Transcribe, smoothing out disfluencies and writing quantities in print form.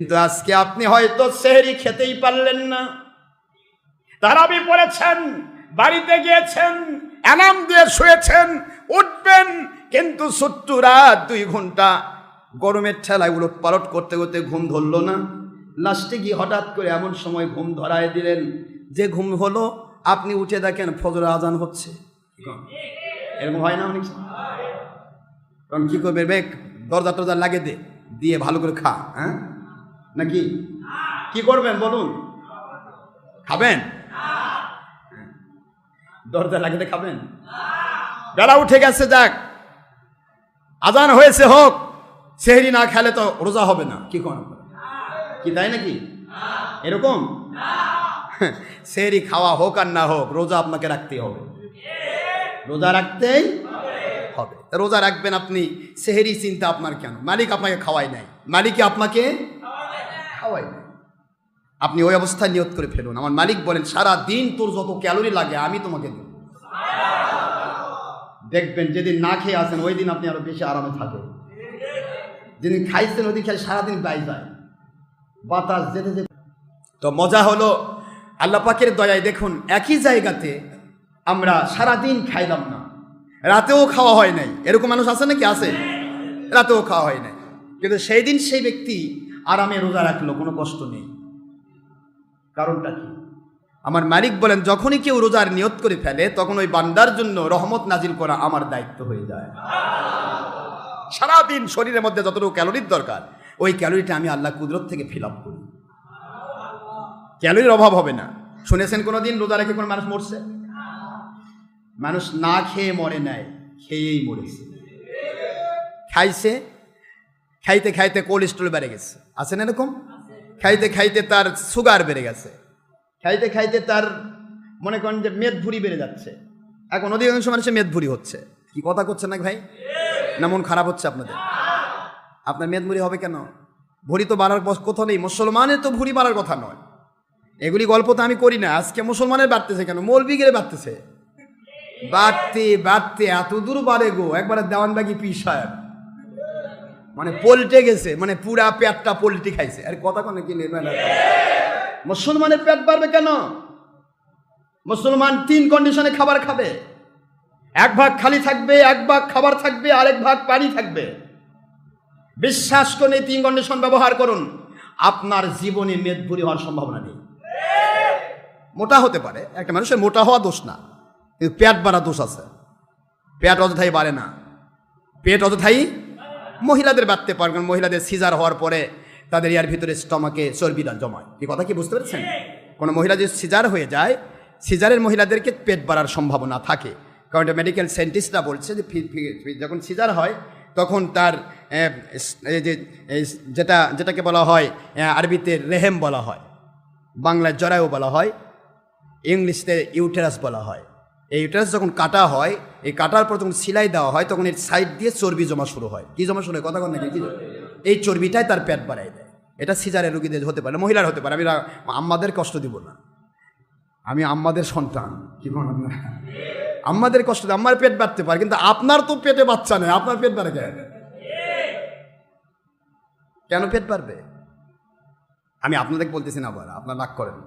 কিন্তু আজকে আপনি হয়তো সেহরি খেতেই পারলেন না, তারাবি পড়েছেন, বাড়িতে গিয়েছেন, অ্যালার্ম দিয়ে শুয়েছেন, উঠবেন, কিন্তু ছোট্ট রাত 2 ঘন্টা গরমের ঠেলায় উলট পালট করতে করতে ঘুম ধরল না। লাস্টে গিয়ে হঠাৎ করে এমন সময় ঘুম ধরায় দিলেন যে ঘুম হলো, আপনি উঠে দেখেন ফজর আজান হচ্ছে। এরকম হয় না অনেক সময়? তখন কি করবে? বেক দরজা টরজা লাগিয়ে দিয়ে ভালো করে খা, হ্যাঁ নাকি কি করবেন বলুন? খাবেন? দরজা লাগিয়ে খাবেন? বেলা উঠে গেছে, যাক আজান হয়েছে, হোক। সেহরি না খেলে তো রোজা হবে না, কি কোন কি তাই নাকি? এরকম সেহরি খাওয়া হোক আর না হোক, রোজা আপনাকে রাখতেই হবে, রোজা রাখতেই হবে। রোজা রাখবেন আপনি, সেহরি চিন্তা আপনার কেন? মালিক আপনাকে খাওয়াই নাই, মালিকই আপনাকে খাওয়াই নাই। আপনি ওই অবস্থায় নিয়ত করে ফেলুন, আমার মালিক বলেন সারা দিন তোর যত ক্যালোরি লাগে আমি তোমাকে দেব। দেখবেন যেদিন না খেয়ে আসেন ওই দিন আপনি আরো বেশি আরামে থাকেন। যেদিন খাইছেন ওই দিন খেলে সারাদিন বাই যায়, বাতাস যেতে যেতে। তো মজা হলো আল্লাহ পাকের দয়ায়, দেখুন একই জায়গাতে আমরা সারাদিন খাইলাম না, রাতেও খাওয়া হয় নাই। এরকম মানুষ আছে নাকি? আছে, রাতেও খাওয়া হয় নাই, কিন্তু সেই দিন সেই ব্যক্তি আরামে রোজা রাখলো, কোনো কষ্ট নেই। কারণটা কি? আমার মালিক বলেন যখনই কেউ রোজার নিয়ত করে ফেলে তখন ওই বান্দার জন্য রহমত নাজিল করা আমার দায়িত্ব হয়ে যায়। সারাদিন শরীরের মধ্যে যতটুকু ক্যালোরির দরকার ওই ক্যালোরিটা আমি আল্লাহ কুদরত থেকে ফিল আপ করি, ক্যালোরির অভাব হবে না। শুনেছেন কোনোদিন রোজা রেখে কোনো মানুষ মরছে? মানুষ না খেয়ে মরে নাই, খেয়েই মরেছে। খাইছে, খাইতে খাইতে কোলেস্ট্রল বেড়ে গেছে, আছে না এরকম? খাইতে খাইতে তার সুগার বেড়ে গেছে, খাইতে খাইতে তার মনে করেন যে মেদ ভুঁড়ি বেড়ে যাচ্ছে। এখন অধিকাংশ মানুষের মেদ ভুঁড়ি হচ্ছে। কি কথা করছে না ভাই? না মন খারাপ হচ্ছে আপনাদের? আপনার মেদ ভুঁড়ি হবে কেন? ভুঁড়ি তো বাড়ার কথা নেই, মুসলমানের তো ভুঁড়ি বাড়ার কথা নয়। এগুলি গল্প তো আমি করি না। আজকে মুসলমানের বাড়তেছে কেন? মৌলবীগিরে বাড়তেছে, বাড়তে বাড়তে এত দূর বাড়ে গো, একবারে দেওয়ানবাগি পীর সাহেব মানে পল্টে গেছে, মানে পুরা পেটটা পল্টি খাইছে। আর কথা কোনো কি মুসলমানের পেট বাড়বে কেন? মুসলমান 3 কন্ডিশনে খাবার খাবে, 1 ভাগ খালি থাকবে, 1 ভাগ খাবার থাকবে, আর 1 ভাগ পানি থাকবে। বিশ্বাস করে 3 কন্ডিশন ব্যবহার করুন, আপনার জীবনে মেদ ভুঁড়ি হওয়ার সম্ভাবনা নেই। মোটা হতে পারে, একটা মানুষের মোটা হওয়া দোষ না, কিন্তু পেট বাড়া দোষ আছে। পেট অযথাই বাড়ে না, পেট অযথাই মহিলাদের বাড়তে পারে, কারণ মহিলাদের সিজার হওয়ার পরে তাদের ইয়ার ভিতরে স্টমাকে চর্বিটা জমায়। এই কথা কি বুঝতে পেরেছেন? কোনো মহিলা যদি সিজার হয়ে যায়, সিজারের মহিলাদেরকে পেট বাড়ার সম্ভাবনা থাকে, কারণ এটা মেডিকেল সায়েন্টিস্টরা বলছে যে যখন সিজার হয় তখন তার যেটাকে বলা হয় আরবিতে রেহেম বলা হয়, বাংলায় জরায়ু বলা হয়, ইংলিশে ইউটেরাস বলা হয়। এই ইউটেরাস যখন কাটা হয়, এই কাটার পর যখন সেলাই দেওয়া হয় তখন এর সাইড দিয়ে চর্বি জমা শুরু হয়। কি জমা শুরু হয়? কথা বল নাকি? এই চর্বিটাই তার পেট বাড়াই দেয়। এটা সিজারের রোগীদের হতে পারে, মহিলার হতে পারে। আমি আম্মাদের কষ্ট দিব না, আমি আম্মাদের সন্তান, কি বলেন আপনারা? আম্মাদের কষ্ট দেয়, আমার পেট বাড়তে পারে, কিন্তু আপনার তো পেটে বাচ্চা নেই, আপনার পেট বাড়ে কেন? পেট বাড়বে? আমি আপনাদের বলতেছি না, আবার আপনার রাগ করেন।